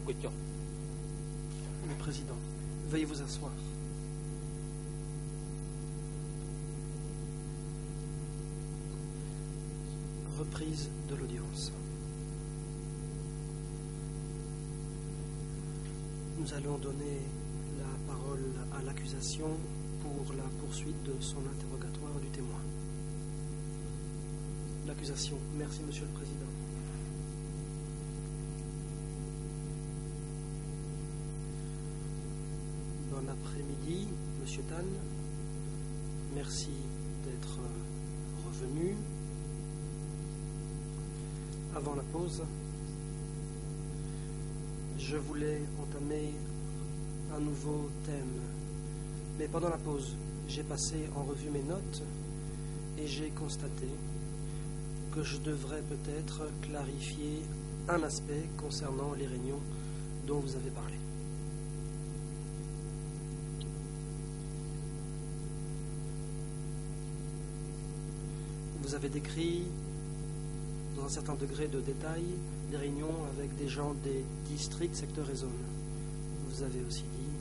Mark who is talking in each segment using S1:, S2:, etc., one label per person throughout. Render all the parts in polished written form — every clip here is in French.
S1: 그죠?
S2: Le président, veuillez vous asseoir. Reprise de l'audience. Nous allons donner la parole à l'accusation pour la poursuite de son interrogatoire du témoin. L'accusation. Merci, Monsieur le Président. Bon après-midi, Monsieur Tan. Merci d'être revenu. Avant la pause, je voulais entamer un nouveau thème. Mais pendant la pause, j'ai passé en revue mes notes et j'ai constaté que je devrais peut-être clarifier un aspect concernant les réunions dont vous avez parlé. Vous avez décrit, dans un certain degré de détail, des réunions avec des gens des districts, secteurs et zones. Vous avez aussi dit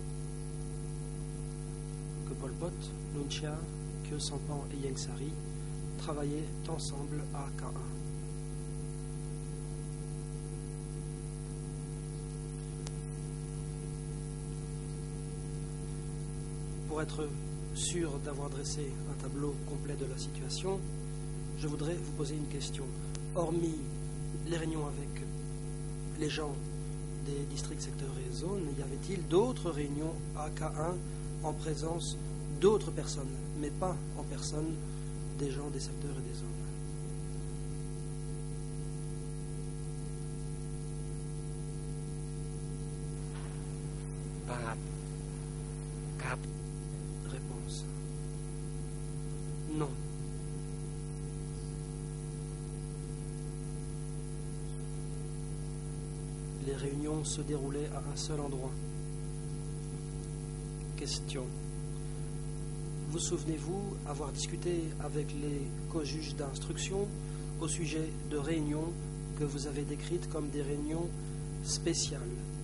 S2: que Pol Pot, Nuon Chea, Khieu Samphan et Ieng Sary travaillaient ensemble à K1. Pour être sûr d'avoir dressé un tableau complet de la situation, je voudrais vous poser une question. Hormis les réunions avec les gens des districts, secteurs et zones, y avait-il d'autres réunions à K1 en présence d'autres personnes, mais pas en personne des gens des secteurs et des zones?
S1: Cap.
S2: Réponse. Non. Les réunions se déroulaient à un seul endroit. Question. Vous souvenez-vous avoir discuté avec les co-juges d'instruction au sujet de réunions que vous avez décrites comme des réunions spéciales?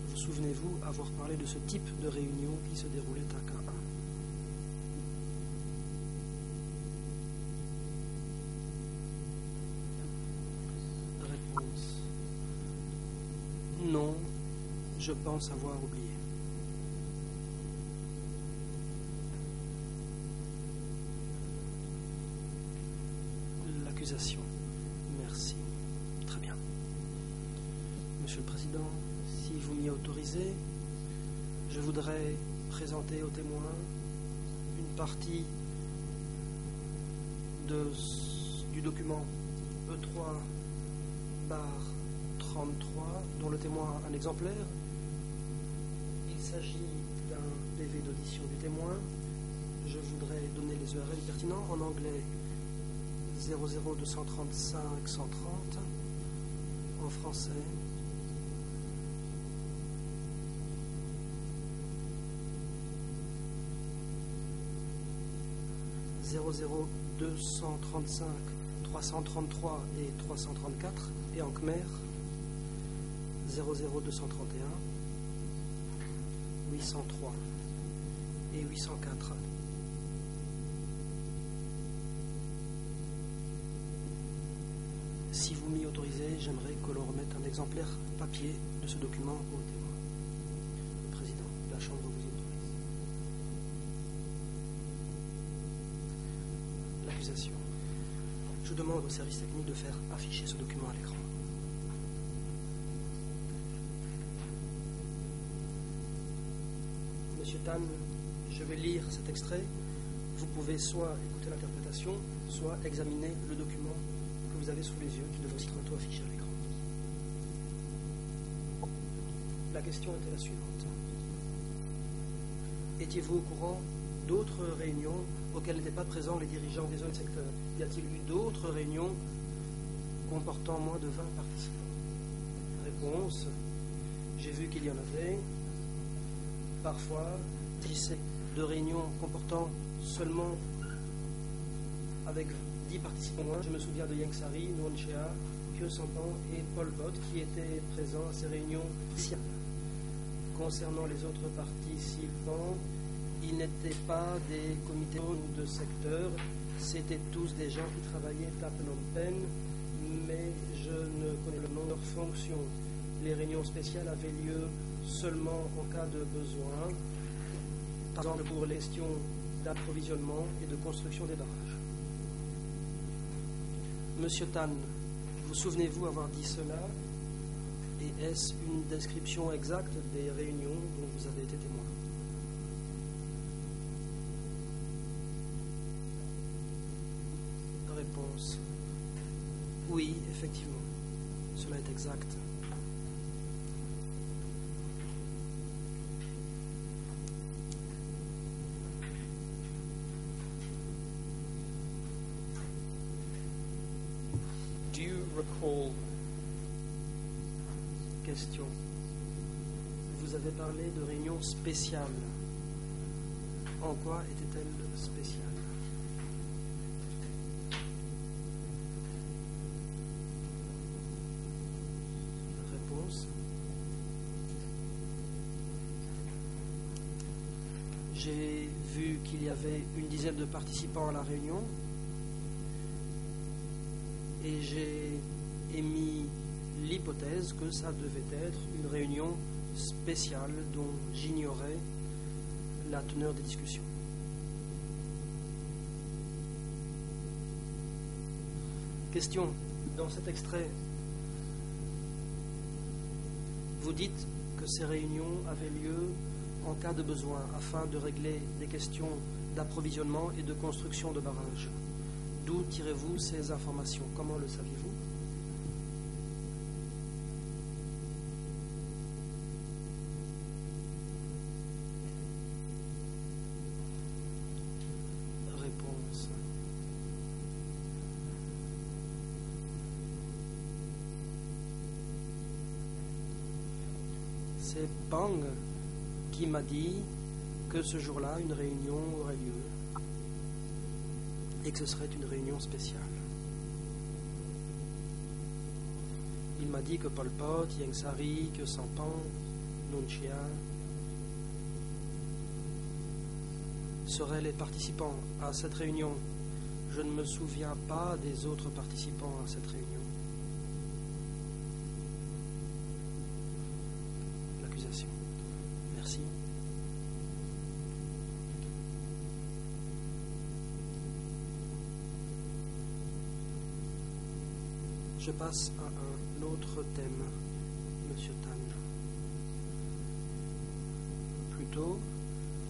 S2: Vous souvenez-vous avoir parlé de ce type de réunion qui se déroulait à K1? Réponse. Non, je pense avoir oublié. L'accusation. Merci. Très bien. Monsieur le Président, si vous m'y autorisez, je voudrais présenter aux témoins une partie du document E3/33 dont le témoin a un exemplaire. Il s'agit d'un PV d'audition du témoin. Je voudrais donner les URL pertinents en anglais 00235 130, en français 00235 333 et 334 et en khmer 00231 803 et 804. Si vous m'y autorisez, j'aimerais que l'on remette un exemplaire papier de ce document au témoin. Le Président de la Chambre vous autorise. L'accusation. Je demande au service technique de faire afficher ce document à l'écran. Monsieur Tan, je vais lire cet extrait. Vous pouvez soit écouter l'interprétation, soit examiner le document que vous avez sous les yeux, qui devrait bientôt afficher à l'écran. La question était la suivante. Étiez-vous au courant d'autres réunions auxquelles n'étaient pas présents les dirigeants des zones secteurs? Y a-t-il eu d'autres réunions comportant moins de 20 participants? Réponse. J'ai vu qu'il y en avait. Parfois, de réunions comportant seulement avec 10 participants. Je me souviens de Ieng Sary, Nuon Chea, Khieu Samphan et Pol Pot qui étaient présents à ces réunions spéciales. concernant les autres participants, ils n'étaient pas des comités ou de secteurs, c'étaient tous des gens qui travaillaient à Phnom Penh, mais je ne connais le nom de leur fonction. Les réunions spéciales avaient lieu seulement en cas de besoin, par exemple pour les questions d'approvisionnement et de construction des barrages. Monsieur Tan, vous souvenez-vous avoir dit cela? Et est-ce une description exacte des réunions dont vous avez été témoin? Réponse. Oui, effectivement, cela est exact.
S1: Do you recall?
S2: Question. Vous avez parlé de réunions spéciales. En quoi était-elle spéciale? Réponse. J'ai vu qu'il y avait une dizaine de participants à la réunion et j'ai émis l'hypothèse que ça devait être une réunion spéciale dont j'ignorais la teneur des discussions. Question. Dans cet extrait, vous dites que ces réunions avaient lieu en cas de besoin afin de régler des questions d'approvisionnement et de construction de barrages. D'où tirez-vous ces informations? Comment le saviez-vous? Réponse. C'est Pang qui m'a dit que ce jour-là, une réunion aurait lieu et que ce serait une réunion spéciale. Il m'a dit que Pol Pot, Ieng Sary, que Sampan, Nunchia seraient les participants à cette réunion. Je ne me souviens pas des autres participants à cette réunion. L'accusation. Merci. Je passe à un autre thème, Monsieur Tan. Plus tôt,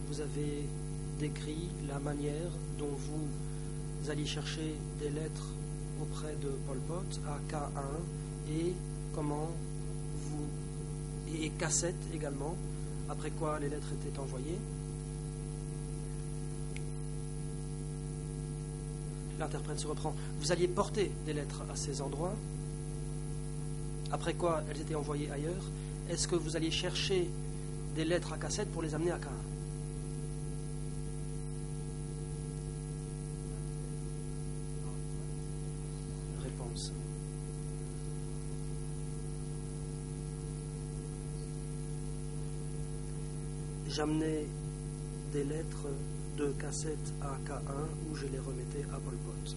S2: vous avez décrit la manière dont vous alliez chercher des lettres auprès de Pol Pot à K1 et comment vous... et K7 également, après quoi les lettres étaient envoyées. L'interprète se reprend. Vous alliez porter des lettres à ces endroits, après quoi elles étaient envoyées ailleurs. Est-ce que vous alliez chercher des lettres à K7 pour les amener à K1? Réponse. J'amenais des lettres de K7 à K1 où je les remettais à Pol Pot.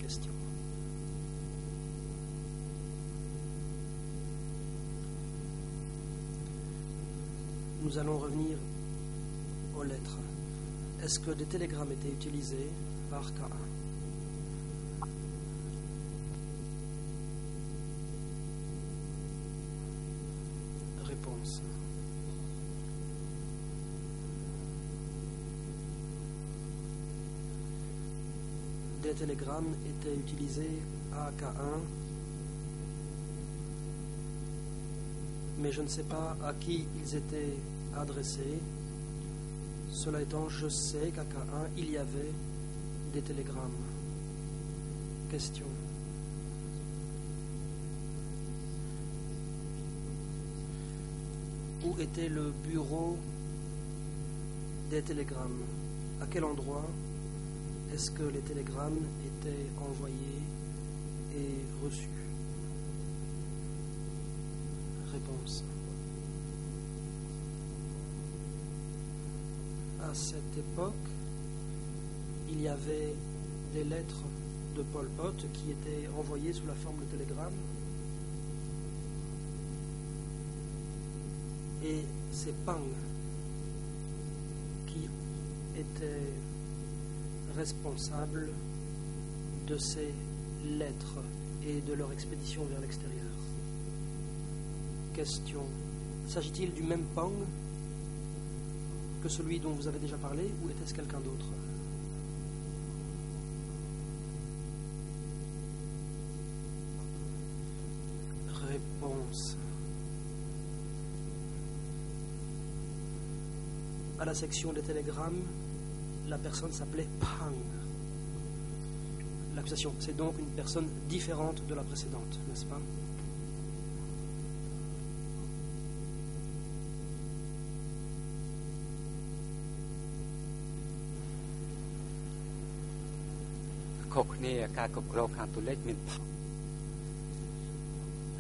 S2: Question. Nous allons revenir aux lettres. Est-ce que des télégrammes étaient utilisés par K1? Réponse. Des télégrammes étaient utilisés à K1, mais je ne sais pas à qui ils étaient adressés. Cela étant, je sais qu'à K1, il y avait des télégrammes. Question. Où était le bureau des télégrammes? À quel endroit est-ce que les télégrammes étaient envoyés et reçus? Réponse. à cette époque, il y avait des lettres de Pol Pot qui étaient envoyées sous la forme de télégrammes. Et c'est Pang qui était responsable de ces lettres et de leur expédition vers l'extérieur. Question. S'agit-il du même Pang que celui dont vous avez déjà parlé ou était-ce quelqu'un d'autre? Réponse. À la section des télégrammes, la personne s'appelait Pang. L'accusation, c'est donc une personne différente de la précédente, n'est-ce pas?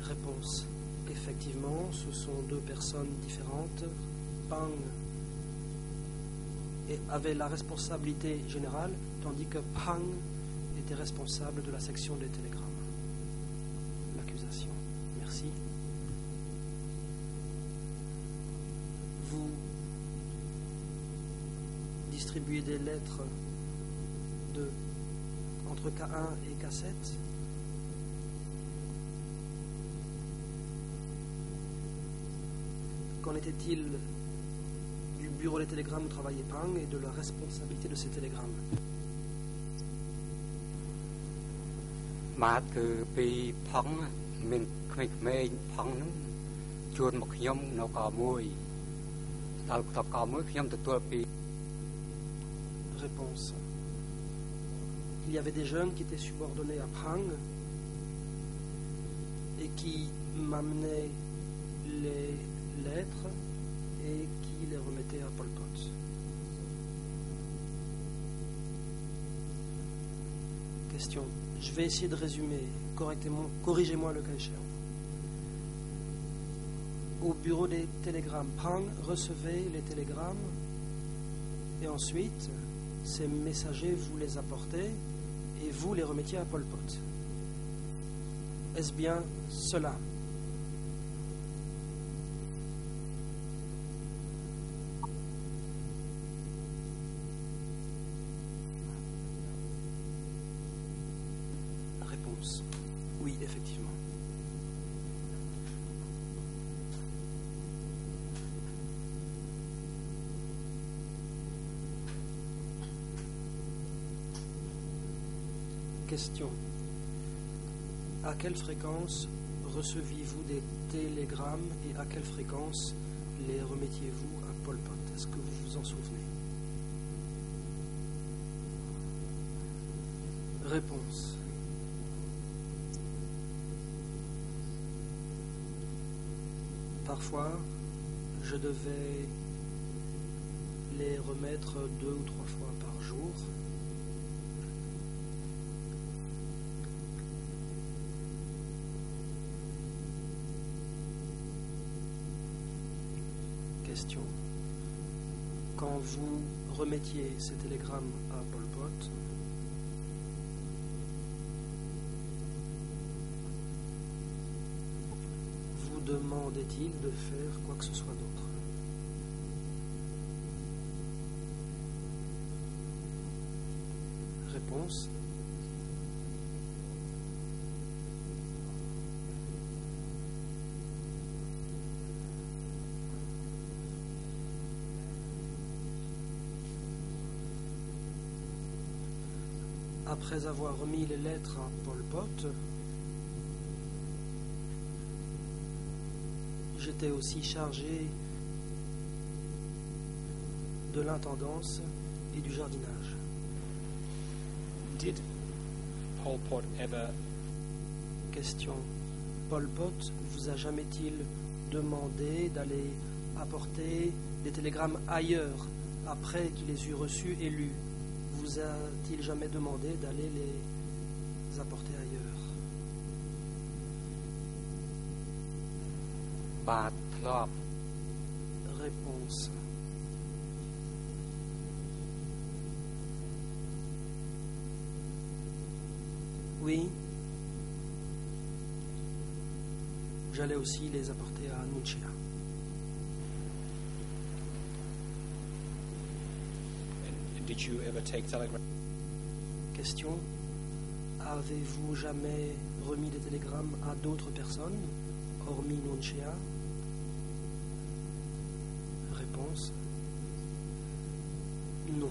S2: Réponse. Effectivement, ce sont deux personnes différentes. Pang avait la responsabilité générale, tandis que Pang était responsable de la section des télégrammes. L'accusation. Merci. Vous distribuez des lettres entre K1 et K7. Qu'en était-il du bureau des télégrammes où travaillait Pang et de la responsabilité de ces télégrammes? Réponse. Il y avait des jeunes qui étaient subordonnés à Pang et qui m'amenaient les lettres et qui les remettaient à Pol Pot. Question. Je vais essayer de résumer correctement. Corrigez-moi le cas échéant. Au bureau des télégrammes, Pang recevait les télégrammes et ensuite ces messagers vous les apportaient et vous les remettiez à Pol Pot. Est-ce bien cela? Réponse. Oui, effectivement. Question. À quelle fréquence receviez-vous des télégrammes et à quelle fréquence les remettiez-vous à Pol Pot? Est-ce que vous vous en souvenez? Réponse. Parfois, je devais les remettre 2 ou 3 fois par jour. Question. Quand vous remettiez ces télégrammes à Pol Pot, vous demandait-il de faire quoi que ce soit d'autre? Réponse. Après avoir remis les lettres à Pol Pot, j'étais aussi chargé de l'intendance et du jardinage.
S1: Did Pol Pot ever...
S2: Question. Pol Pot vous a jamais-il demandé d'aller apporter des télégrammes ailleurs après qu'il les eut reçus et lus? Vous a-t-il jamais demandé d'aller les apporter ailleurs? Réponse. Oui. J'allais aussi les apporter à Nunchia.
S1: And did you ever take telegrams?
S2: Question. Avez-vous jamais remis des télégrammes à d'autres personnes, hormis Nunchia? Réponse. Non.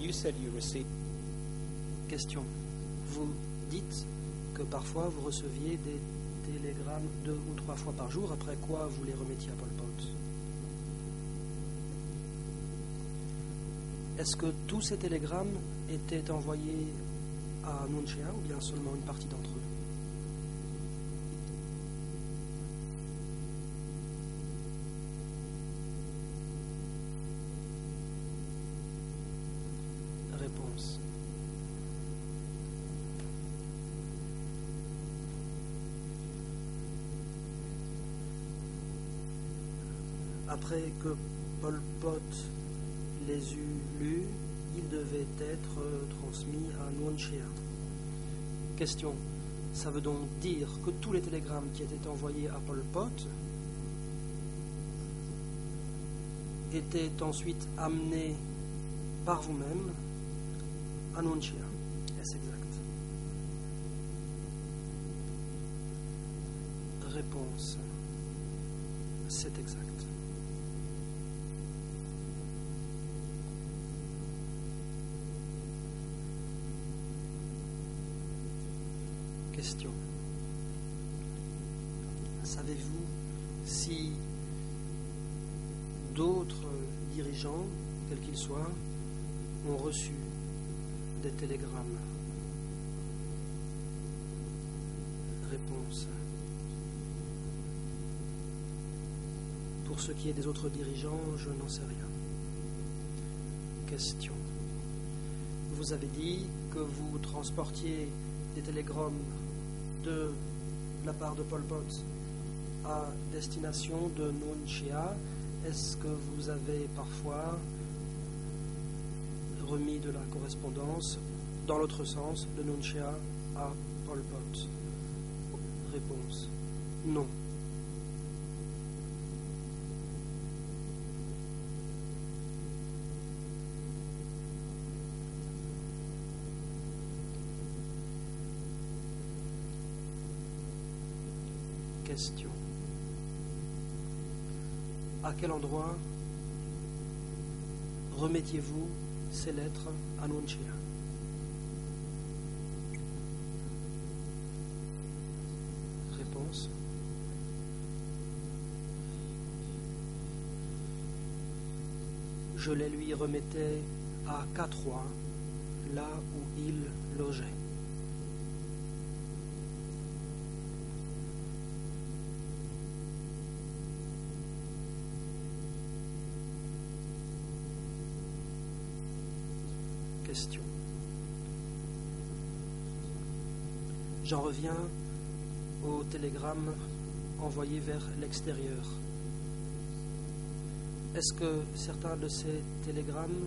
S1: You said you received.
S2: Question. Vous dites que parfois vous receviez des télégrammes 2 ou 3 fois par jour, après quoi vous les remettiez à Pol Pot. Est-ce que tous ces télégrammes étaient envoyés à Nunchia ou bien seulement une partie d'entre eux? Réponse. Après que Pol Pot les eut lus, ils devaient être transmis à Nunchia. Question. Ça veut donc dire que tous les télégrammes qui étaient envoyés à Pol Pot étaient ensuite amenés par vous-même à Nunchia. Est-ce exact? Réponse. C'est exact. Question. Savez-vous si d'autres dirigeants, quels qu'ils soient, ont reçu des télégrammes? Réponse. Pour ce qui est des autres dirigeants, je n'en sais rien. Question. Vous avez dit que vous transportiez des télégrammes de la part de Pol Pot à destination de Nunchia. Est-ce que vous avez parfois remis de la correspondance dans l'autre sens de Nunchia à Pol Pot? Réponse. Non. Question. À quel endroit remettiez-vous ces lettres à Nunchia? Réponse. Je les lui remettais à K3, là où il logeait. Question. J'en reviens au télégramme envoyé vers l'extérieur. Est-ce que certains de ces télégrammes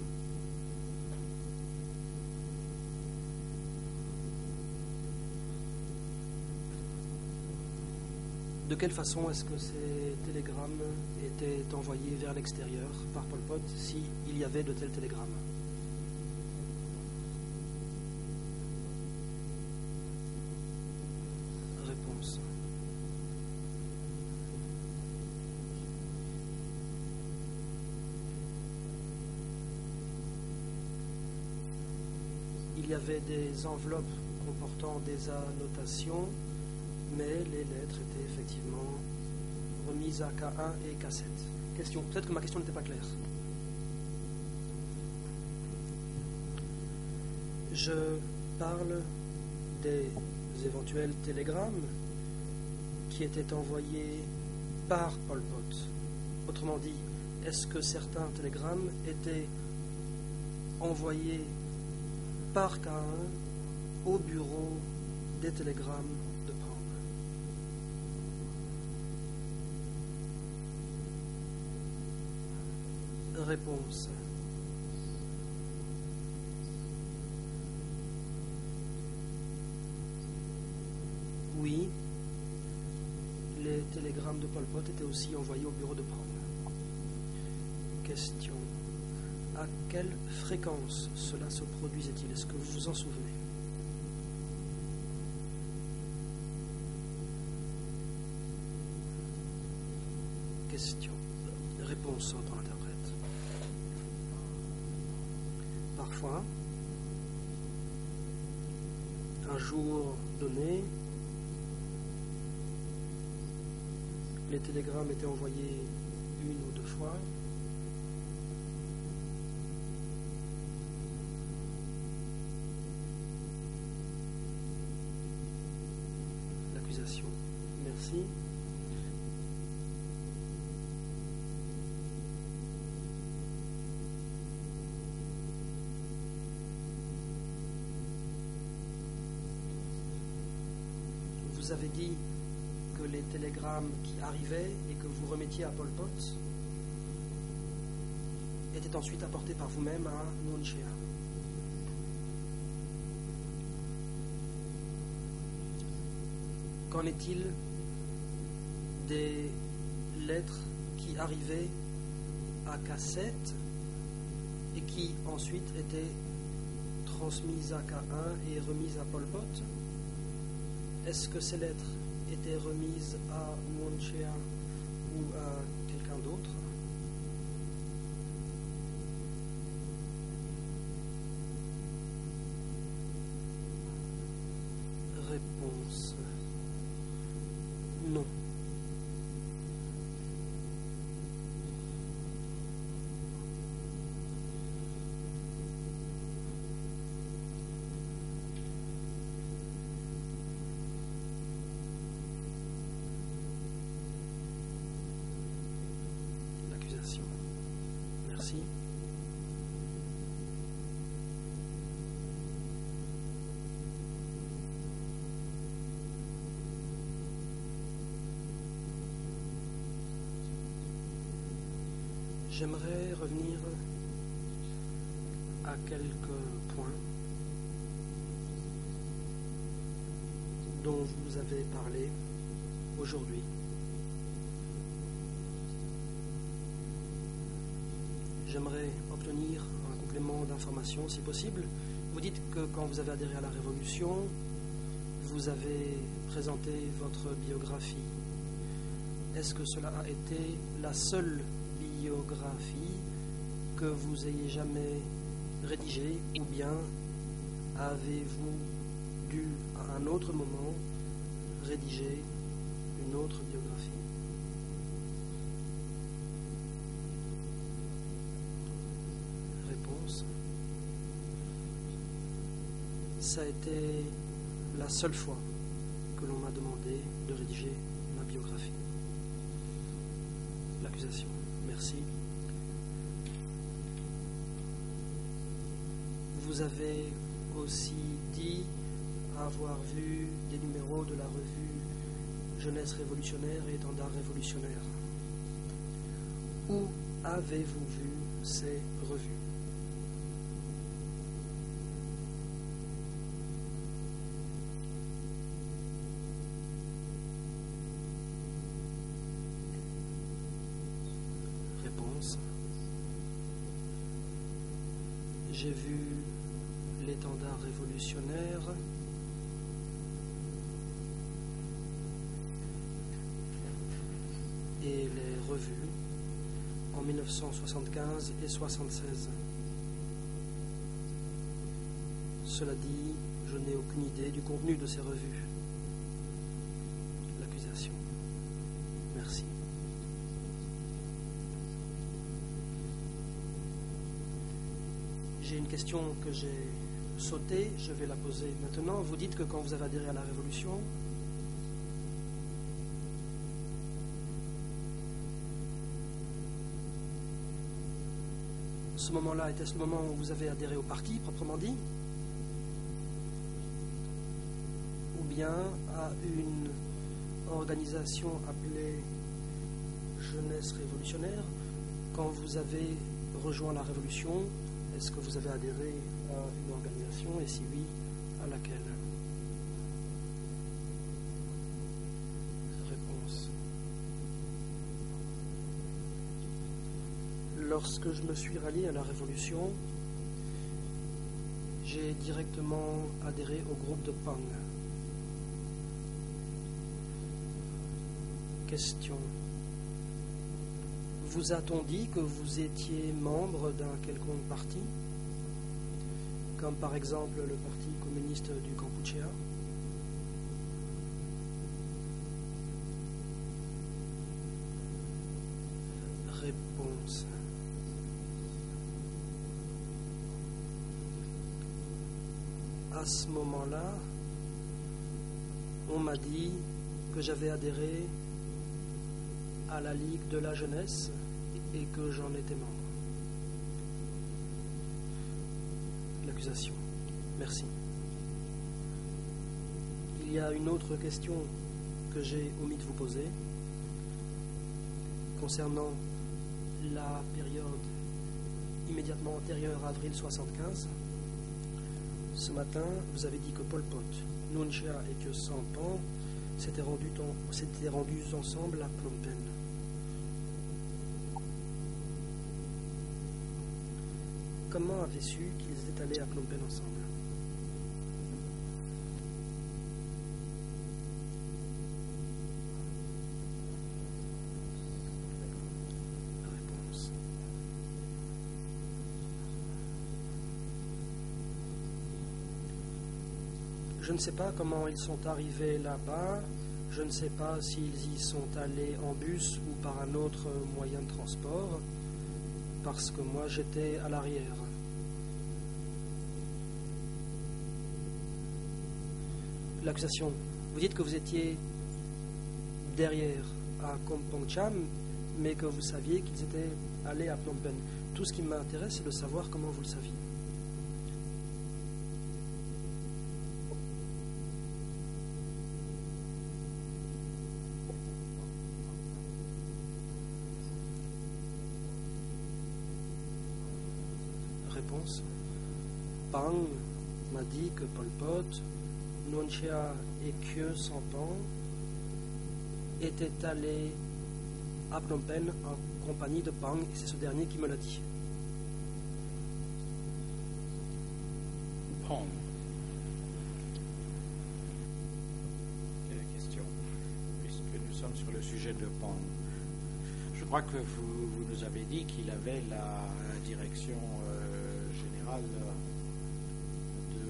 S2: de quelle façon est-ce que ces télégrammes étaient envoyés vers l'extérieur par Pol Pot, s'il y avait de tels télégrammes? Réponse. Il y avait des enveloppes comportant des annotations, mais les lettres étaient effectivement remises à K1 et K7. Question. Peut-être que ma question n'était pas claire. Je parle des éventuels télégrammes qui étaient envoyés par Pol Pot. Autrement dit, est-ce que certains télégrammes étaient envoyés par K1 au bureau des télégrammes de Prang? Réponse. Oui, les télégrammes de Pol Pot étaient aussi envoyés au bureau de Prom. Question. À quelle fréquence cela se produisait-il? Est-ce que vous vous en souvenez? Question. Réponse pour l'interprète. Parfois, un jour donné, les télégrammes étaient envoyés une ou deux fois. L'accusation. Merci. Vous avez dit que les télégrammes qui arrivaient et que vous remettiez à Pol Pot étaient ensuite apportés par vous-même à Nuon Chea. Qu'en est-il des lettres qui arrivaient à cassette et qui ensuite étaient transmises à K1 et remises à Pol Pot? Est-ce que ces lettres étaient remises à Nuon Chea ou à quelqu'un d'autre? Réponse. Non. L'accusation. Merci. J'aimerais revenir à quelques points dont vous avez parlé aujourd'hui. J'aimerais obtenir un complément d'information si possible. Vous dites que quand vous avez adhéré à la Révolution, vous avez présenté votre biographie. Est-ce que cela a été la seule biographie que vous ayez jamais rédigée, ou bien avez-vous dû à un autre moment rédiger une autre biographie? Réponse. Ça a été la seule fois que l'on m'a demandé de rédiger ma biographie. L'accusation. Merci. Vous avez aussi dit avoir vu des numéros de la revue Jeunesse révolutionnaire et Étendard révolutionnaire. Où avez-vous vu ces revues? Réponse. J'ai vu l'Étendard révolutionnaire et les revues en 1975 et 1976. Cela dit, je n'ai aucune idée du contenu de ces revues. L'accusation. Merci. J'ai une question que j'ai sautée, je vais la poser maintenant. Vous dites que quand vous avez adhéré à la Révolution, ce moment-là, était-ce le moment où vous avez adhéré au parti, proprement dit, ou bien à une organisation appelée Jeunesse révolutionnaire, quand vous avez rejoint la Révolution? Est-ce que vous avez adhéré à une organisation et si oui, à laquelle? Réponse. Lorsque je me suis rallié à la Révolution, j'ai directement adhéré au groupe de Pang. Question. Vous a-t-on dit que vous étiez membre d'un quelconque parti, comme par exemple le Parti communiste du Kampuchea? Réponse. À ce moment-là, on m'a dit que j'avais adhéré à la Ligue de la jeunesse et que j'en étais membre. L'accusation. Merci. Il y a une autre question que j'ai omis de vous poser concernant la période immédiatement antérieure à avril 1975. Ce matin, vous avez dit que Pol Pot, Nuon Chea et Khieu Samphan s'étaient rendus ensemble à Phnom Penh. Comment avez-vous su qu'ils étaient allés à Phnom Penh ensemble? Réponse. Je ne sais pas comment ils sont arrivés là-bas. Je ne sais pas s'ils y sont allés en bus ou par un autre moyen de transport, parce que moi j'étais à l'arrière. L'accusation. Vous dites que vous étiez derrière à Kompong Cham, mais que vous saviez qu'ils étaient allés à Phnom Penh. Tout ce qui m'intéresse, c'est de savoir comment vous le saviez. Réponse. Pang m'a dit que Pol Pot, Nuon Chea et Khieu Samphan étaient allés à Phnom Penh en compagnie de Pang, et c'est ce dernier qui me l'a dit.
S1: Pang. Quelle question, puisque nous sommes sur le sujet de Pang. Je crois que vous nous avez dit qu'il avait la direction générale de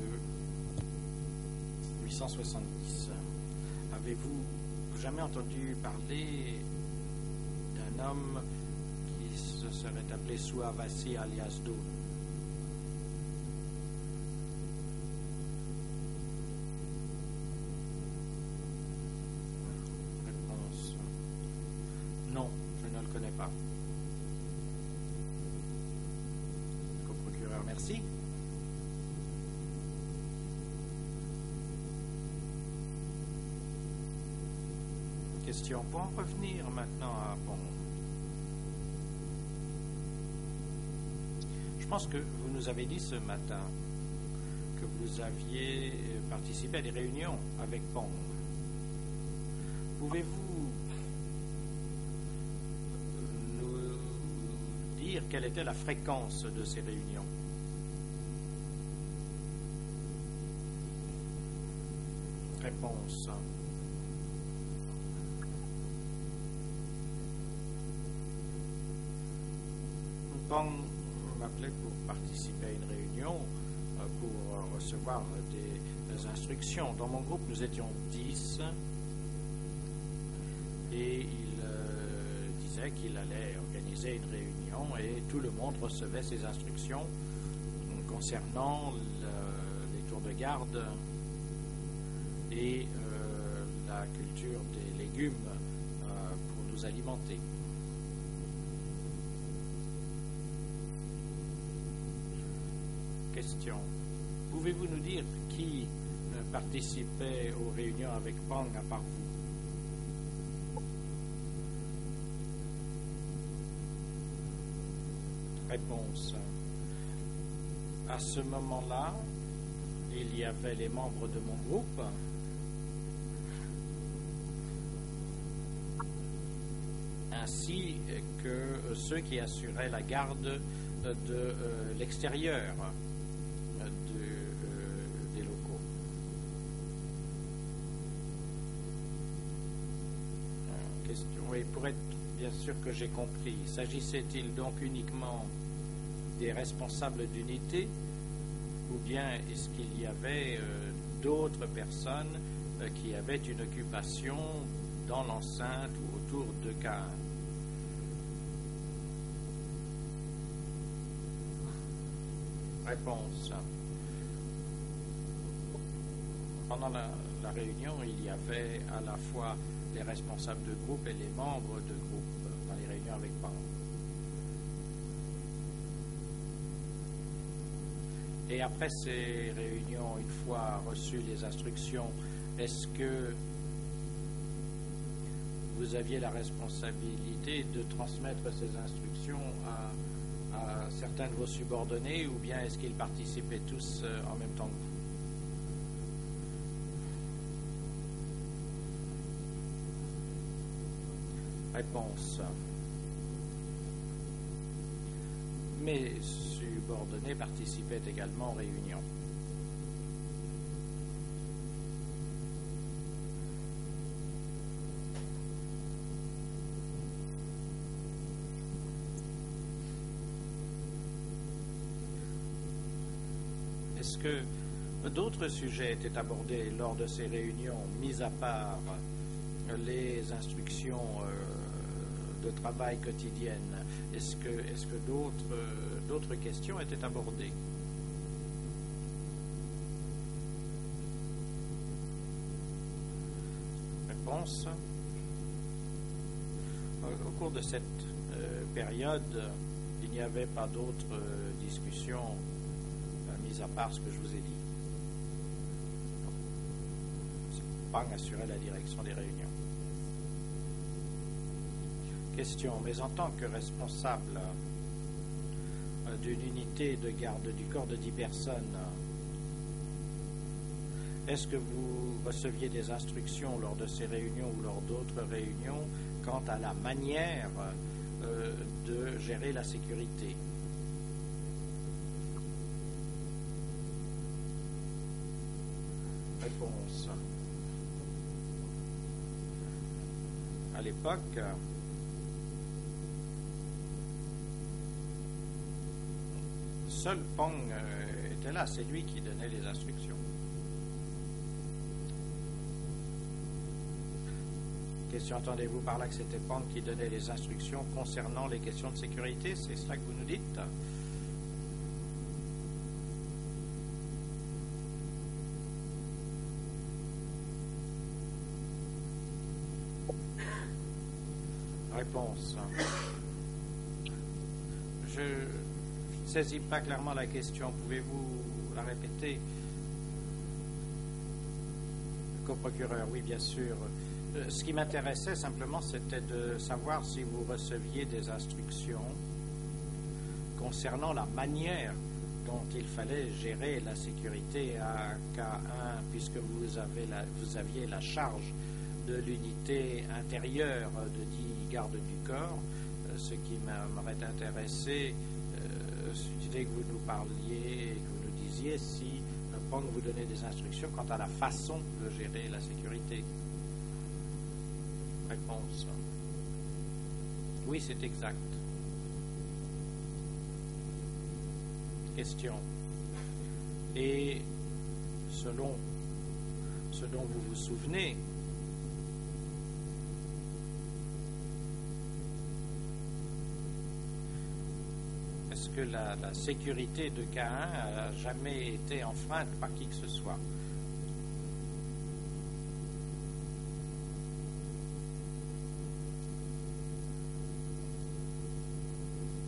S1: 870. Avez-vous jamais entendu parler d'un homme qui se serait appelé Suavasi alias Do? Réponse. Non, je ne le connais pas. Co-procureur, merci. Question. Pour en revenir maintenant à Pong. Je pense que vous nous avez dit ce matin que vous aviez participé à des réunions avec Pong. Pouvez-vous nous dire quelle était la fréquence de ces réunions? Réponse. Pang m'appelait pour participer à une réunion, pour recevoir des instructions. Dans mon groupe, nous étions 10 et il disait qu'il allait organiser une réunion et tout le monde recevait ses instructions concernant les tours de garde et la culture des légumes pour nous alimenter. Question. Pouvez-vous nous dire qui participait aux réunions avec Pang à part vous? Réponse. À ce moment-là, il y avait les membres de mon groupe ainsi que ceux qui assuraient la garde de l'extérieur des locaux. Question. Oui, pour être bien sûr que j'ai compris, s'agissait-il donc uniquement des responsables d'unité ou bien est-ce qu'il y avait d'autres personnes qui avaient une occupation dans l'enceinte ou autour de Caïn? Réponse. Pendant la réunion, il y avait à la fois les responsables de groupe et les membres de groupe dans les réunions avec Paul. Et après ces réunions, une fois reçues les instructions, est-ce que vous aviez la responsabilité de transmettre ces instructions à certains de vos subordonnés ou bien est-ce qu'ils participaient tous en même temps que vous? Réponse. Mes subordonnés participaient également aux réunions. Est-ce que d'autres sujets étaient abordés lors de ces réunions, mis à part les instructions de travail quotidiennes? Est-ce que d'autres questions étaient abordées? Réponse. Au cours de cette période, il n'y avait pas d'autres discussions mis à part ce que je vous ai dit. Pang assurait la direction des réunions. Question. Mais en tant que responsable d'une unité de garde du corps de 10 personnes, est-ce que vous receviez des instructions lors de ces réunions ou lors d'autres réunions quant à la manière de gérer la sécurité? Réponse. À l'époque, seul Pong était là, c'est lui qui donnait les instructions. Question, entendez-vous par là que c'était Pong qui donnait les instructions concernant les questions de sécurité? C'est cela que vous nous dites? Réponse. Je ne saisis pas clairement la question. Pouvez-vous la répéter? Co-procureur, oui, bien sûr. Ce qui m'intéressait simplement, c'était de savoir si vous receviez des instructions concernant la manière dont il fallait gérer la sécurité à K1, puisque vous aviez la charge de l'unité intérieure de 10 gardes du corps. Ce qui m'aurait intéressé, c'était que vous nous parliez et que vous nous disiez si Pong vous donnait des instructions quant à la façon de gérer la sécurité. Réponse. Oui, c'est exact. Question. Et selon ce dont vous vous souvenez, est-ce que la sécurité de K1 a jamais été enfreinte par qui que ce soit?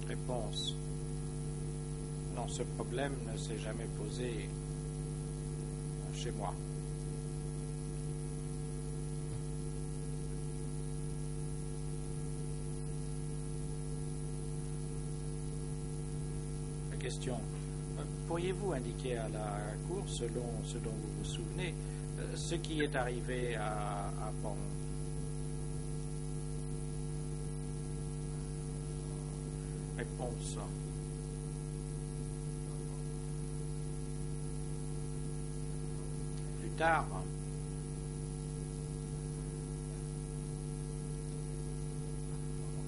S1: Réponse. Non, ce problème ne s'est jamais posé chez moi. Question. Pourriez-vous indiquer à la Cour, selon ce dont vous vous souvenez, ce qui est arrivé à Pong? Réponse. Plus tard.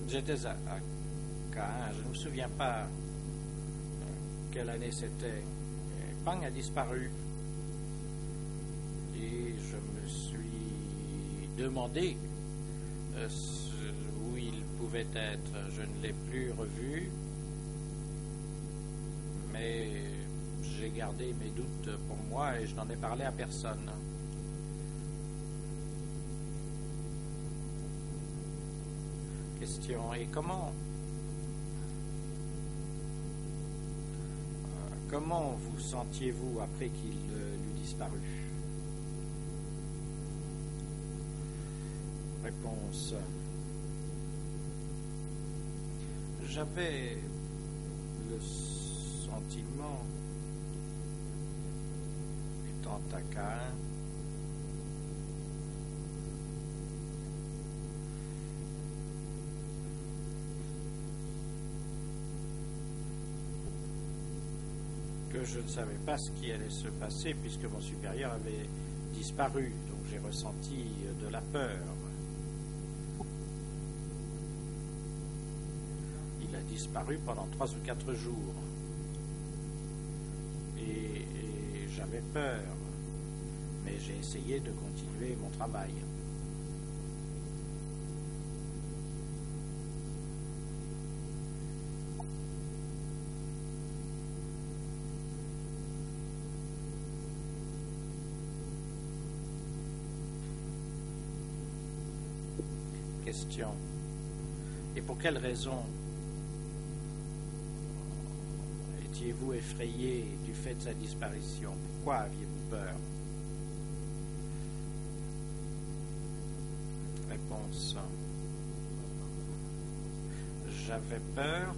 S1: J'étais à Caen, je ne me souviens pas quelle année c'était. Pang a disparu. Et je me suis demandé où il pouvait être. Je ne l'ai plus revu, mais j'ai gardé mes doutes pour moi et je n'en ai parlé à personne. Question. Et comment vous sentiez-vous après qu'il eut disparu? Réponse. J'avais le sentiment, étant à Caen, que je ne savais pas ce qui allait se passer puisque mon supérieur avait disparu. Donc j'ai ressenti de la peur. Il a disparu pendant 3 ou 4 jours. Et j'avais peur. Mais j'ai essayé de continuer mon travail. Question. Et pour quelle raison étiez-vous effrayé du fait de sa disparition? Pourquoi aviez-vous peur? Réponse. J'avais peur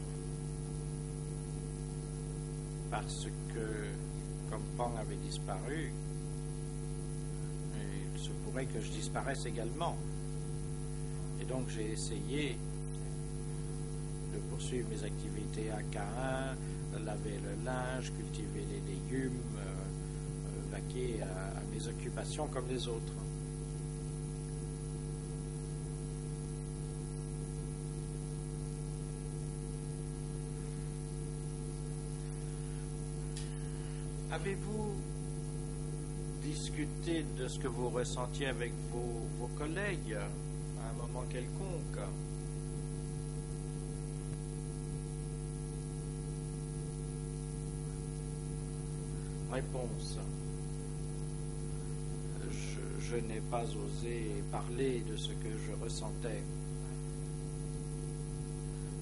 S1: parce que, comme Pang avait disparu, il se pourrait que je disparaisse également. Et donc j'ai essayé de poursuivre mes activités à Caen, laver le linge, cultiver les légumes, vaquer à mes occupations comme les autres. Avez-vous discuté de ce que vous ressentiez avec vos collègues à un moment quelconque? Réponse. Je n'ai pas osé parler de ce que je ressentais.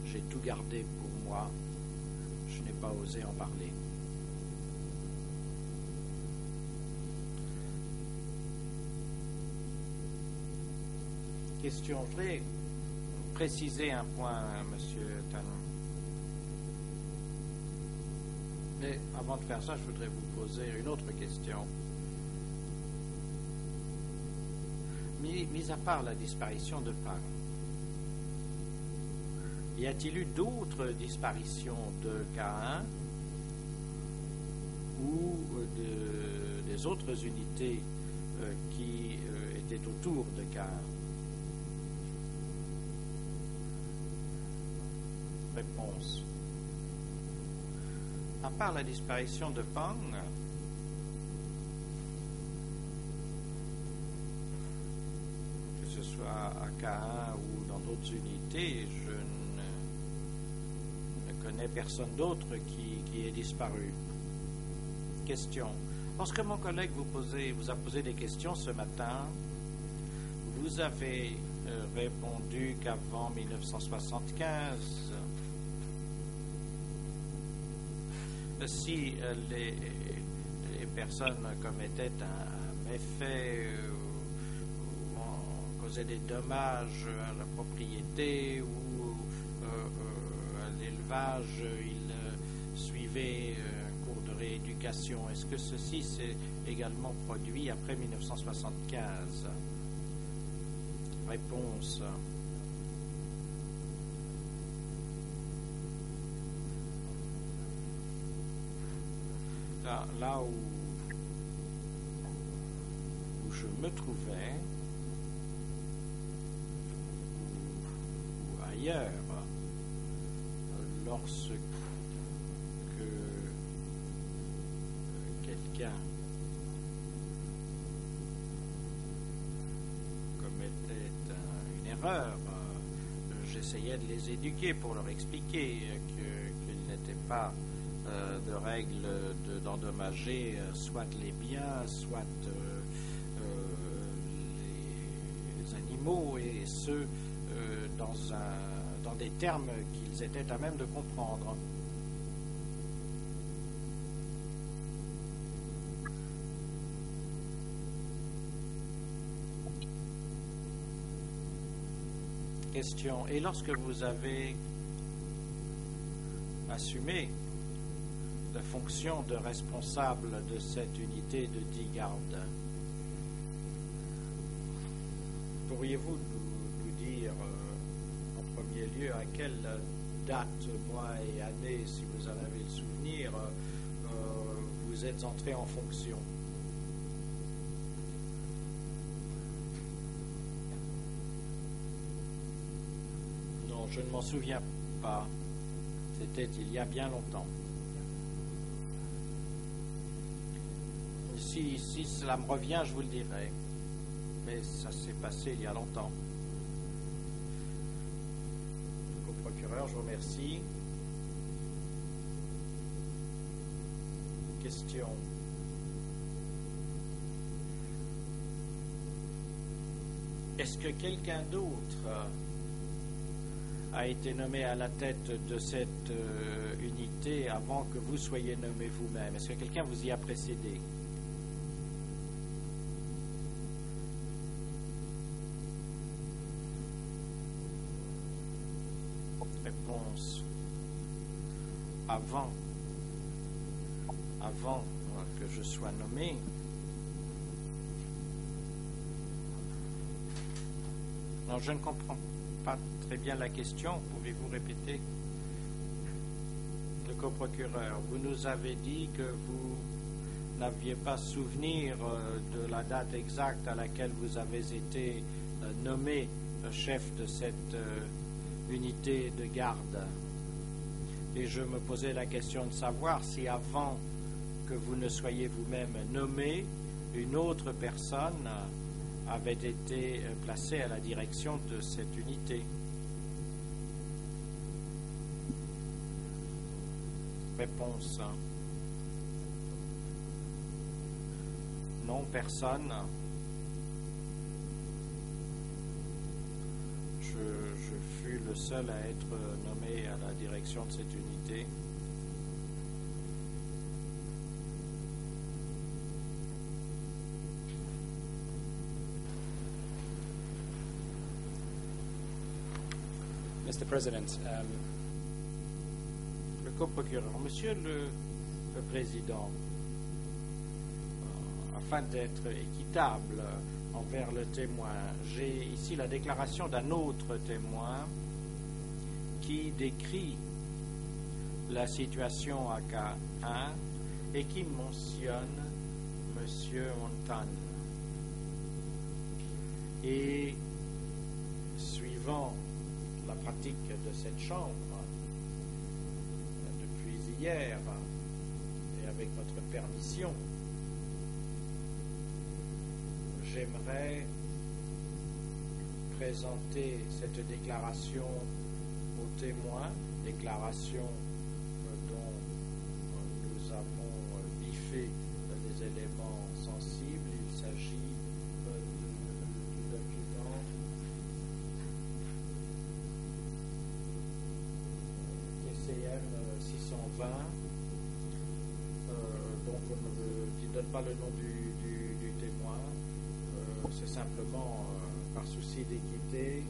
S1: J'ai tout gardé pour moi. Je n'ai pas osé en parler. Question. Je voudrais préciser un point, Monsieur Talon. Mais avant de faire ça, je voudrais vous poser une autre question. Mis à part la disparition de Pang, y a-t-il eu d'autres disparitions de Caen ou des autres unités qui étaient autour de Caen? Réponse. À part la disparition de Pang, que ce soit à Caen ou dans d'autres unités, je ne connais personne d'autre qui ait disparu. Question. Lorsque mon collègue vous a posé des questions ce matin, vous avez répondu qu'avant 1975, si les personnes commettaient un méfait ou causaient des dommages à la propriété ou à l'élevage, ils suivaient suivez un cours de rééducation, est-ce que ceci s'est également produit après 1975? Réponse. Là où je me trouvais, ou ailleurs, lorsque quelqu'un commettait une erreur, j'essayais de les éduquer pour leur expliquer qu'il n'était pas de règle d'endommager soit les biens, soit les animaux, et ce dans des termes qu'ils étaient à même de comprendre. Question. Et lorsque vous avez assumé la fonction de responsable de cette unité de 10 gardes, pourriez-vous nous dire en premier lieu à quelle date, mois et année, si vous en avez le souvenir, vous êtes entré en fonction? Non, je ne m'en souviens pas. C'était il y a bien longtemps. Si cela me revient, je vous le dirai. Mais ça s'est passé il y a longtemps. Le co-procureur, je vous remercie. Question. Est-ce que quelqu'un d'autre a été nommé à la tête de cette unité avant que vous soyez nommé vous-même? Est-ce que quelqu'un vous y a précédé? Réponse. Avant que je sois nommé, non, je ne comprends pas très bien la question. Pouvez-vous répéter? Le coprocureur, vous nous avez dit que vous n'aviez pas souvenir de la date exacte à laquelle vous avez été nommé chef de cette unité de garde. Et je me posais la question de savoir si avant que vous ne soyez vous-même nommé, une autre personne avait été placée à la direction de cette unité. Réponse. Non, personne. Je fus le seul à être nommé à la direction de cette unité.
S3: Mr. President,
S1: le coprocureur, Monsieur le Président, afin d'être équitable envers le témoin, j'ai ici la déclaration d'un autre témoin qui décrit la situation à K1 et qui mentionne Monsieur Montagne. Et suivant la pratique de cette chambre depuis hier et avec votre permission, j'aimerais présenter cette déclaration aux témoins, déclaration dont nous avons biffé des éléments sensibles. Il s'agit du document TCM 620, donc qui ne donne pas le nom du témoin. C'est simplement par souci d'équité.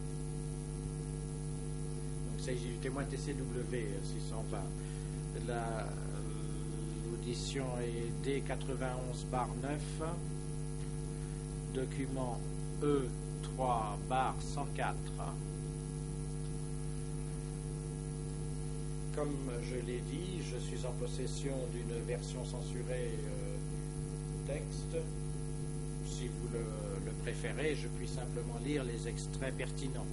S1: Donc il s'agit du témoin TCW 620. l'édition est D91/9, document E3/104. Comme je l'ai dit, je suis en possession d'une version censurée du texte. Si vous le préférez, je puis simplement lire les extraits pertinents.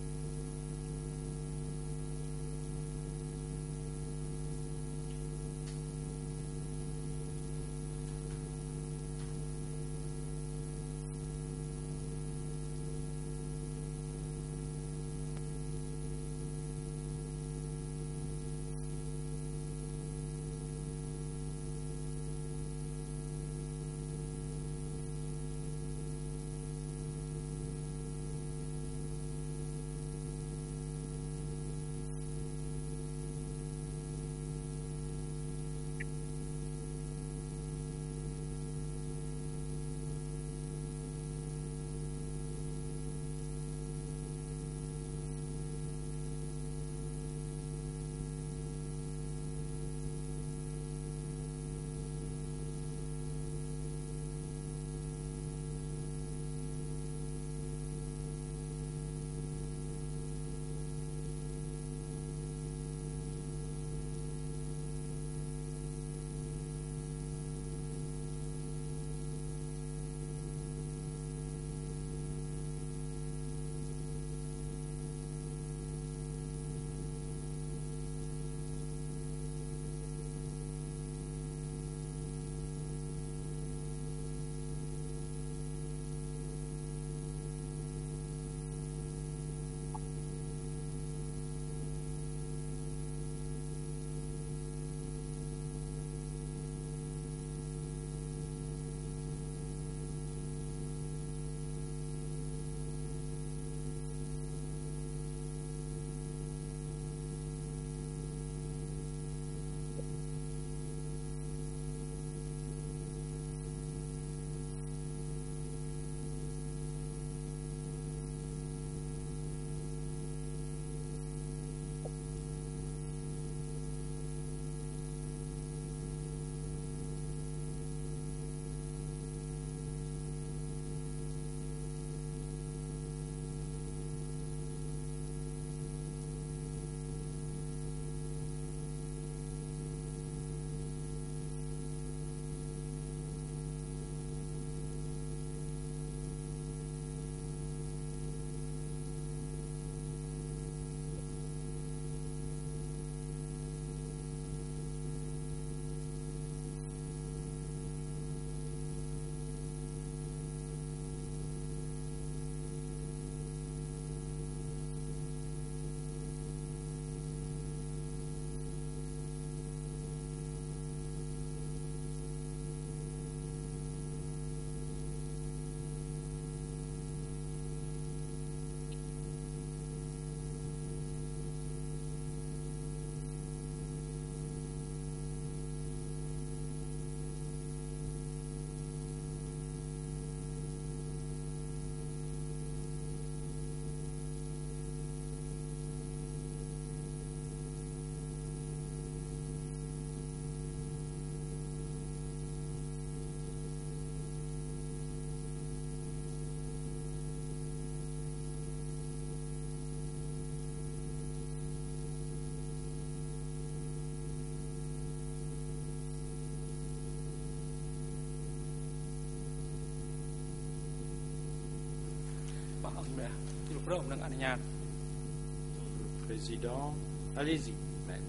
S1: Le président, allez-y, maître.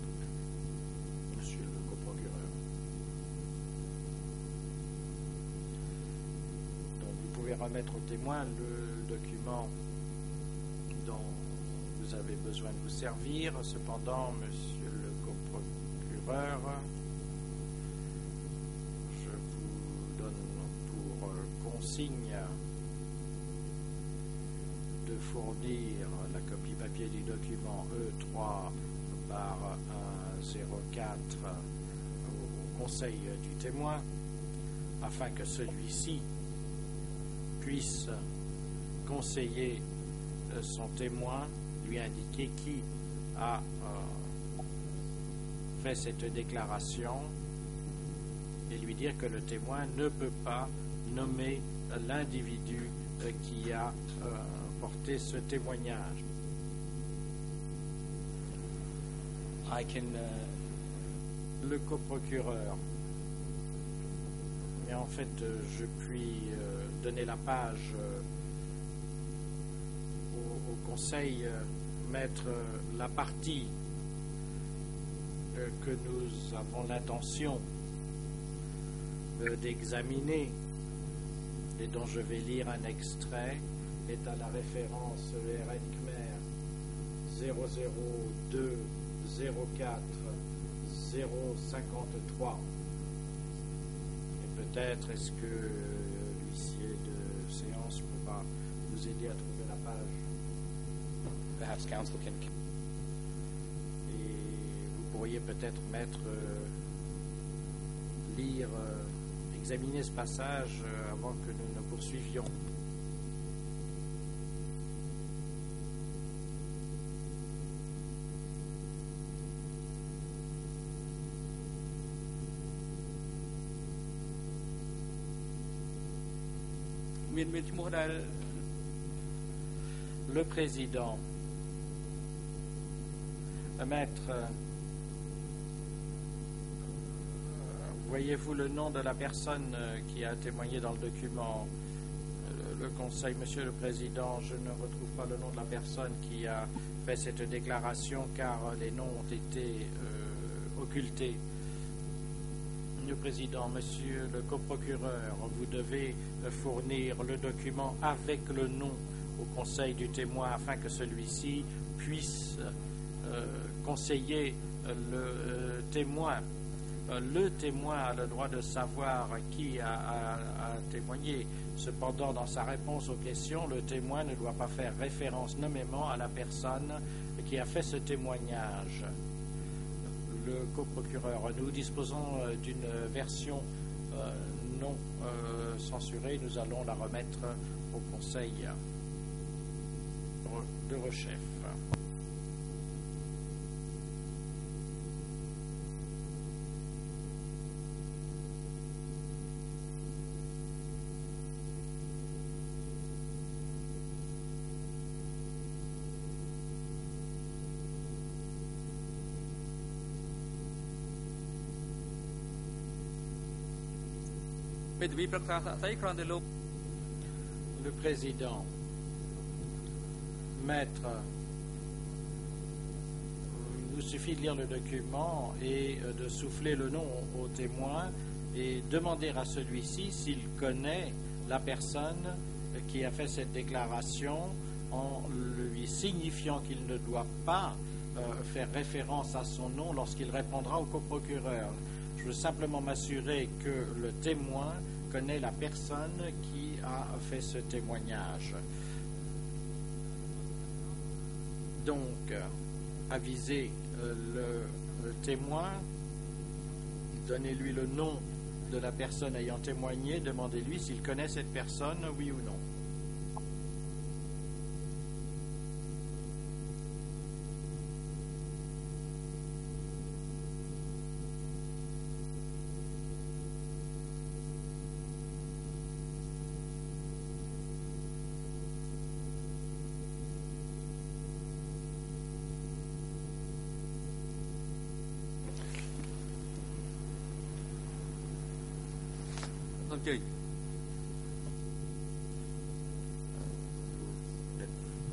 S1: Monsieur le coprocureur. Donc vous pouvez remettre au témoin le document dont vous avez besoin de vous servir. Cependant, monsieur le coprocureur, je vous donne pour consigne de fournir la copie papier du document E3/104 au conseil du témoin, afin que celui-ci puisse conseiller son témoin, lui indiquer qui a fait cette déclaration et lui dire que le témoin ne peut pas nommer l'individu qui a porté ce témoignage. Le coprocureur. Mais en fait, je puis donner la page au conseil, mettre la partie que nous avons l'intention d'examiner et dont je vais lire un extrait est à la référence RN Khmer 002 04 053. Et peut-être est-ce que l'huissier de séance pourra vous aider à trouver la page.
S3: Perhaps counsel can.
S1: Et vous pourriez peut-être lire, examiner ce passage avant que nous ne poursuivions. Le président, maître, voyez-vous le nom de la personne qui a témoigné dans le document? Le conseil, monsieur le président, je ne retrouve pas le nom de la personne qui a fait cette déclaration car les noms ont été occultés. Le président, monsieur le coprocureur, vous devez fournir le document avec le nom au conseil du témoin afin que celui-ci puisse conseiller le témoin. Le témoin a le droit de savoir qui a témoigné. Cependant, dans sa réponse aux questions, le témoin ne doit pas faire référence nommément à la personne qui a fait ce témoignage. Le coprocureur, nous disposons d'une version non censurée. Nous allons la remettre au conseil de rechef. Le président, maître, il nous suffit de lire le document et de souffler le nom au témoin et demander à celui-ci s'il connaît la personne qui a fait cette déclaration en lui signifiant qu'il ne doit pas faire référence à son nom lorsqu'il répondra au coprocureur. Je veux simplement m'assurer que le témoin connaît la personne qui a fait ce témoignage. Donc, avisez le témoin, donnez-lui le nom de la personne ayant témoigné, demandez-lui s'il connaît cette personne, oui ou non.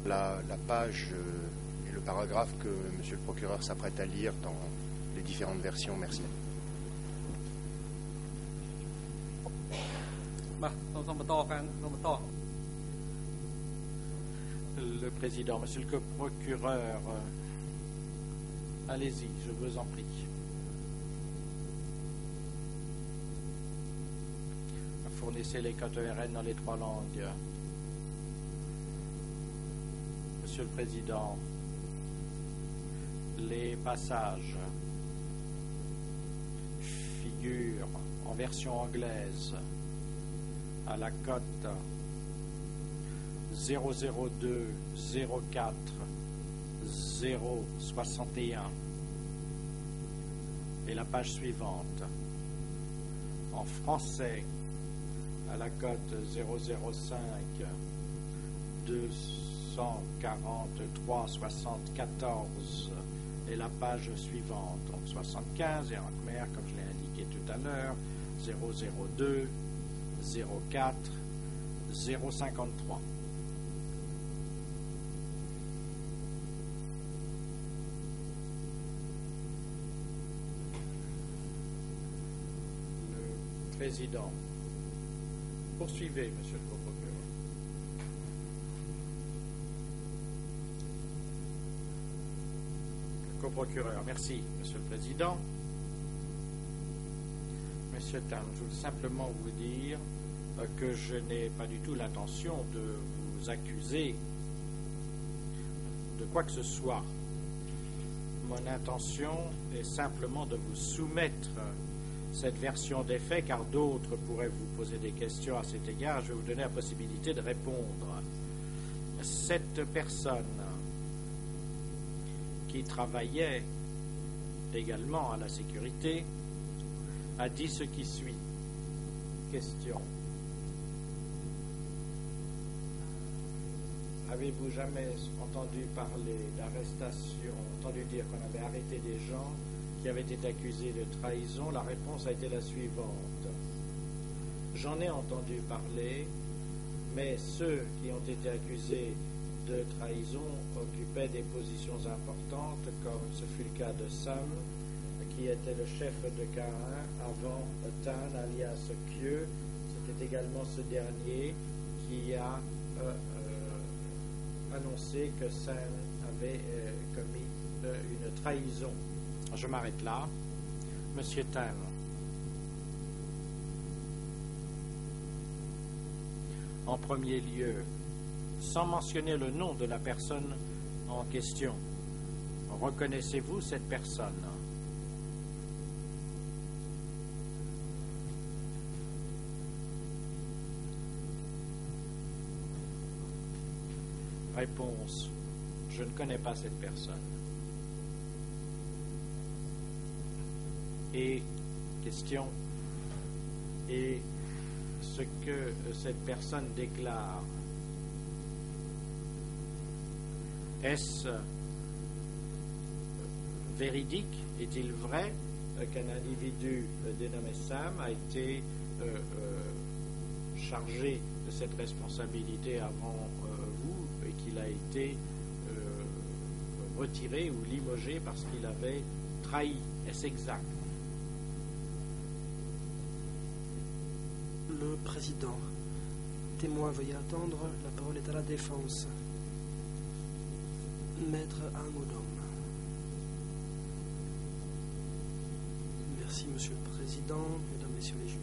S4: La page et le paragraphe que monsieur le procureur s'apprête à lire dans les différentes versions. Merci.
S1: Le président, monsieur le procureur, allez-y, je vous en prie. Fournissez les codes RN dans les 3 langues. Monsieur le président, les passages figurent en version anglaise à la cote 002 04 061 et la page suivante en français à la cote 005 243 74 et la page suivante, donc 75, et en khmer, comme je l'ai indiqué tout à l'heure, 002 04 053. Le président. Poursuivez, monsieur le coprocureur. Le coprocureur, merci, monsieur le président. Monsieur Tam, je voulais simplement vous dire que je n'ai pas du tout l'intention de vous accuser de quoi que ce soit. Mon intention est simplement de vous soumettre cette version des faits, car d'autres pourraient vous poser des questions à cet égard. Je vais vous donner la possibilité de répondre. Cette personne qui travaillait également à la sécurité a dit ce qui suit. Question. Avez-vous jamais entendu parler d'arrestation, entendu dire qu'on avait arrêté des gens qui avaient été accusés de trahison? La réponse a été la suivante. J'en ai entendu parler, mais ceux qui ont été accusés de trahison occupaient des positions importantes, comme ce fut le cas de Sam, qui était le chef de K1 avant Tan, alias Kieu. C'était également ce dernier qui a annoncé que Sam avait commis une trahison. Je m'arrête là. Monsieur Tan. En premier lieu, sans mentionner le nom de la personne en question, reconnaissez-vous cette personne? Réponse. Je ne connais pas cette personne. Et question. Et ce que cette personne déclare, est-ce véridique? Est-il vrai qu'un individu dénommé Sam a été chargé de cette responsabilité avant vous et qu'il a été retiré ou limogé parce qu'il avait trahi? Est-ce exact?
S2: Le président. Témoin, veuillez attendre. La parole est à la défense. Maître Angodom. Merci, Monsieur le Président, Mesdames, Messieurs les juges.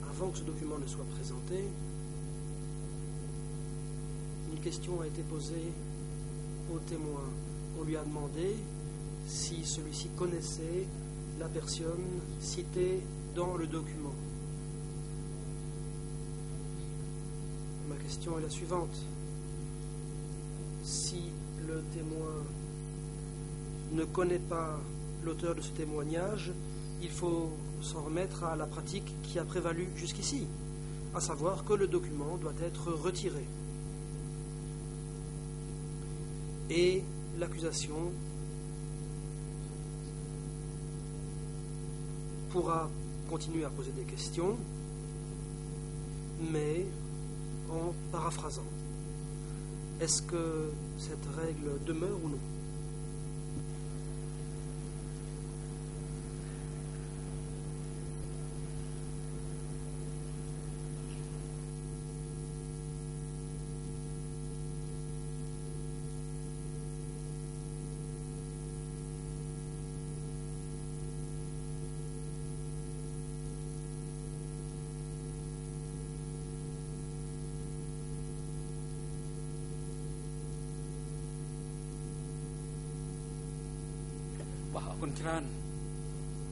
S2: Avant que ce document ne soit présenté, une question a été posée au témoin. On lui a demandé si celui-ci connaissait la personne citée dans le document. Ma question est la suivante. Si le témoin ne connaît pas l'auteur de ce témoignage, il faut s'en remettre à la pratique qui a prévalu jusqu'ici, à savoir que le document doit être retiré. Et l'accusation pourra continuer à poser des questions, mais en paraphrasant. Est-ce que cette règle demeure ou non?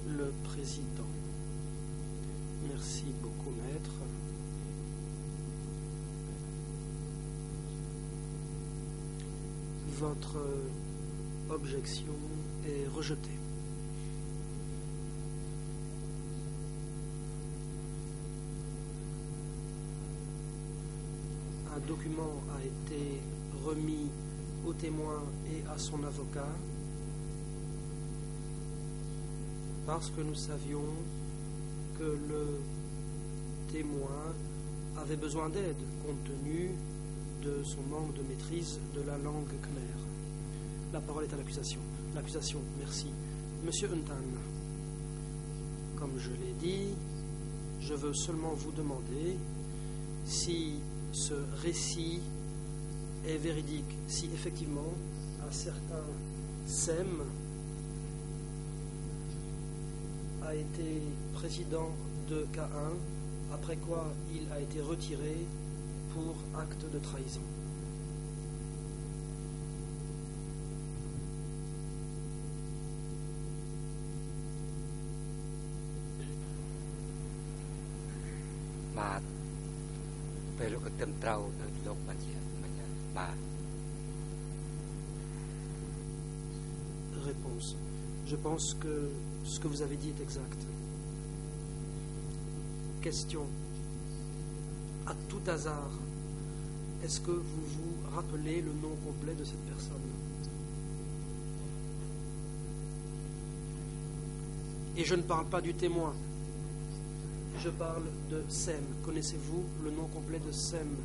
S2: Le président. Merci beaucoup, maître. Votre objection est rejetée. Un document a été remis au témoin et à son avocat parce que nous savions que le témoin avait besoin d'aide compte tenu de son manque de maîtrise de la langue khmer. La parole est à l'accusation. L'accusation, merci. Monsieur Untan, comme je l'ai dit, je veux seulement vous demander si ce récit est véridique, si effectivement un certain Sem a été président de K1, après quoi il a été retiré pour acte de trahison. Réponse. Je pense que ce que vous avez dit est exact. Question. À tout hasard, est-ce que vous vous rappelez le nom complet de cette personne? Et je ne parle pas du témoin. Je parle de Sem. Connaissez-vous le nom complet de Sem?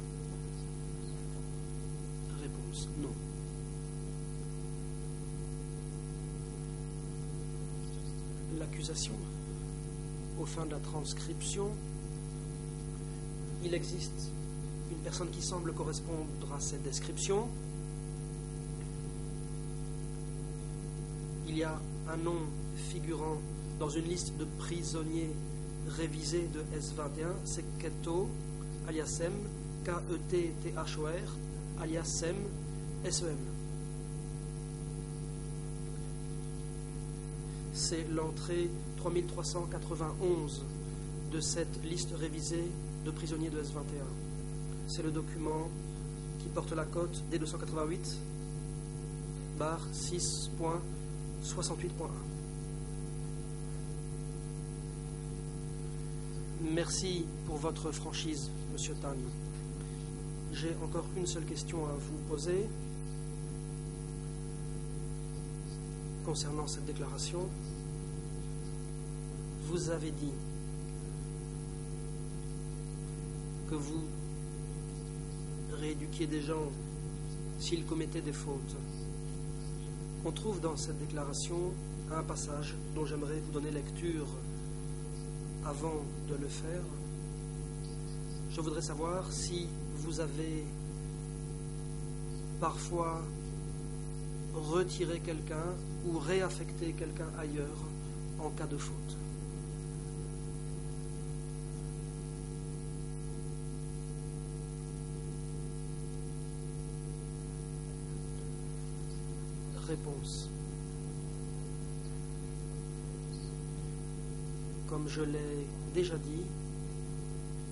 S2: Réponse. Non. L'accusation. Au fin de la transcription, il existe une personne qui semble correspondre à cette description. Il y a un nom figurant dans une liste de prisonniers révisés de S21, c'est Keto, alias Sem, K-E-T-T-H-O-R, alias Sem, S-E-M. C'est l'entrée 3391 de cette liste révisée de prisonniers de S21. C'est le document qui porte la cote D288 /6.68.1. Merci pour votre franchise, Monsieur Tan. J'ai encore une seule question à vous poser concernant cette déclaration. Vous avez dit que vous rééduquiez des gens s'ils commettaient des fautes. On trouve dans cette déclaration un passage dont j'aimerais vous donner lecture. Avant de le faire, je voudrais savoir si vous avez parfois retiré quelqu'un ou réaffecté quelqu'un ailleurs en cas de faute. Réponse. Comme je l'ai déjà dit,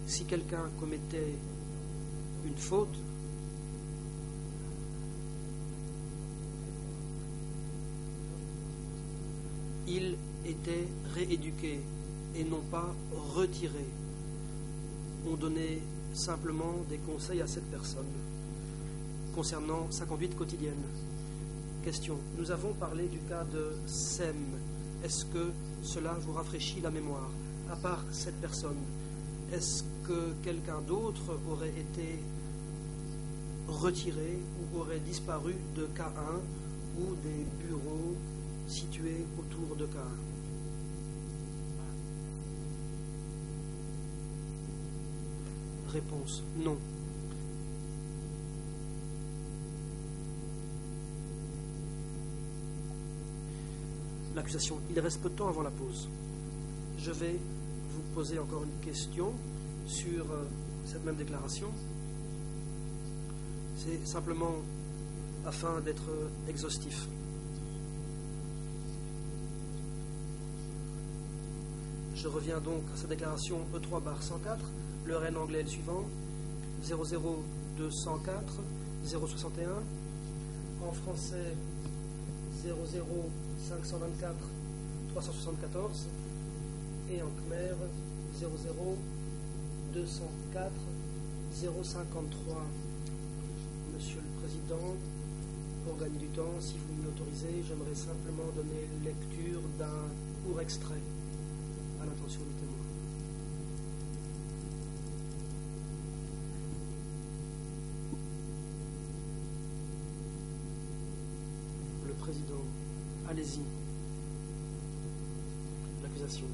S2: si quelqu'un commettait une faute, il était rééduqué et non pas retiré. On donnait simplement des conseils à cette personne concernant sa conduite quotidienne. Question. Nous avons parlé du cas de Sem. Est-ce que cela vous rafraîchit la mémoire? À part cette personne, est-ce que quelqu'un d'autre aurait été retiré ou aurait disparu de K1 ou des bureaux situés autour de K1? Réponse. Non. L'accusation. Il reste peu de temps avant la pause. Je vais vous poser encore une question sur cette même déclaration. C'est simplement afin d'être exhaustif. Je reviens donc à cette déclaration E3/104. Le RN anglais est le suivant. 00204 061 En français, 00524 374 et en khmer 00204 053. Monsieur le Président, pour gagner du temps, si vous m'y autorisez, j'aimerais simplement donner lecture d'un court extrait à l'intention du témoin. Le Président, allez-y. L'accusation.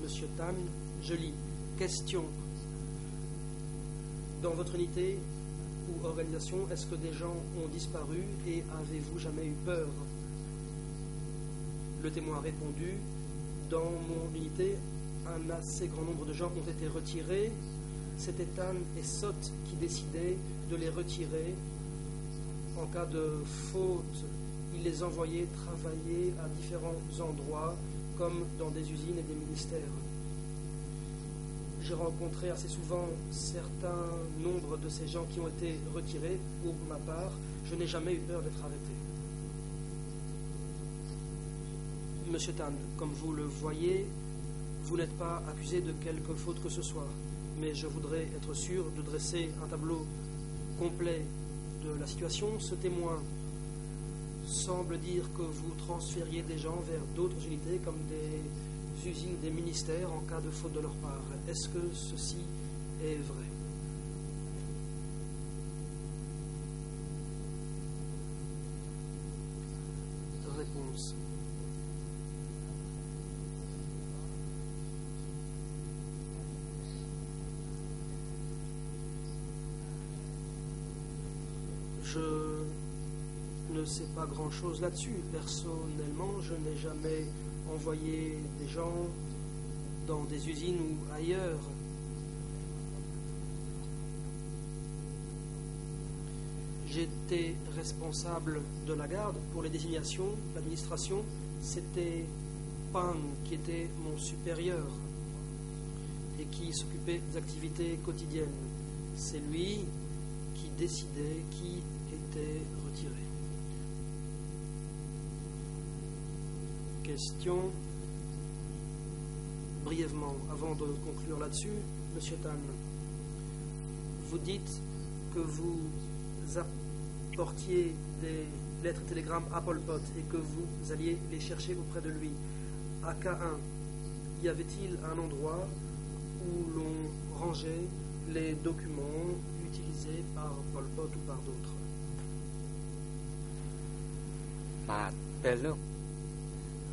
S2: Monsieur Tan, je lis. Question. Dans votre unité ou organisation, est-ce que des gens ont disparu et avez-vous jamais eu peur? Le témoin a répondu. Dans mon unité, un assez grand nombre de gens ont été retirés. C'était Tan et Sot qui décidaient de les retirer. En cas de faute, ils les envoyaient travailler à différents endroits, comme dans des usines et des ministères. J'ai rencontré assez souvent certains nombres de ces gens qui ont été retirés. Pour ma part, je n'ai jamais eu peur d'être arrêté. Monsieur Tan, comme vous le voyez, vous n'êtes pas accusé de quelque faute que ce soit, mais je voudrais être sûr de dresser un tableau complet de la situation. Ce témoin semble dire que vous transfériez des gens vers d'autres unités comme des usines, des ministères en cas de faute de leur part. Est-ce que ceci est vrai? Réponse. Je ne sais pas grand-chose là-dessus. Personnellement, je n'ai jamais envoyé des gens dans des usines ou ailleurs. J'étais responsable de la garde pour les désignations, l'administration. C'était Pan qui était mon supérieur et qui s'occupait des activités quotidiennes. C'est lui qui décidait qui était retiré. Question. Brièvement, avant de conclure là-dessus, Monsieur Tan, vous dites que vous apportiez des lettres et télégrammes à Pol Pot et que vous alliez les chercher auprès de lui. À K1, y avait-il un endroit où l'on rangeait les documents utilisés par Pol Pot ou par d'autres?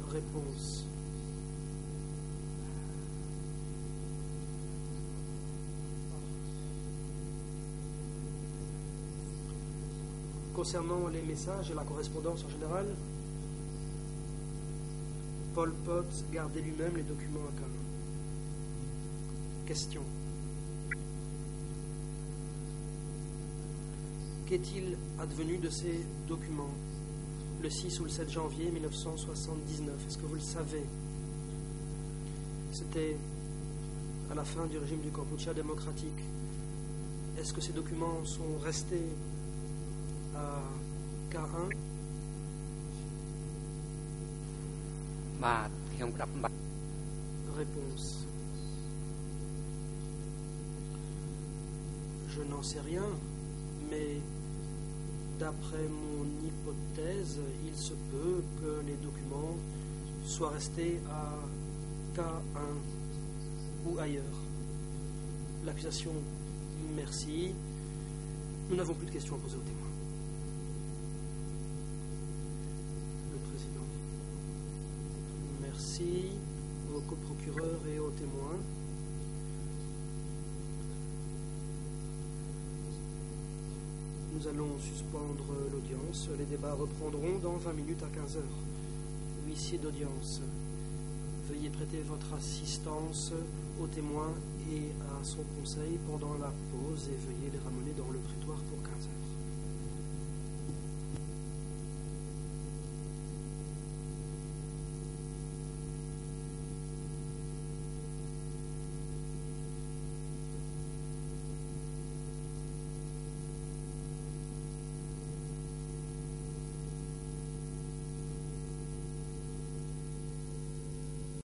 S2: Réponse. Concernant les messages et la correspondance en général, Pol Pot gardait lui-même les documents à K1. Question. Qu'est-il advenu de ces documents le 6 ou le 7 janvier 1979? Est-ce que vous le savez? C'était à la fin du régime du Kampuchea démocratique. Est-ce que ces documents sont restés à K1? Réponse. Je n'en sais rien, mais d'après mon hypothèse, il se peut que les documents soient restés à K1 ou ailleurs. L'accusation, merci. Nous n'avons plus de questions à poser aux témoins. Le Président. Merci aux coprocureurs et aux témoins. Nous allons suspendre l'audience. Les débats reprendront dans 20 minutes à 15h. Huissier d'audience, veuillez prêter votre assistance aux témoins et à son conseil pendant la pause et veuillez les ramener dans le prétoire pour 15h.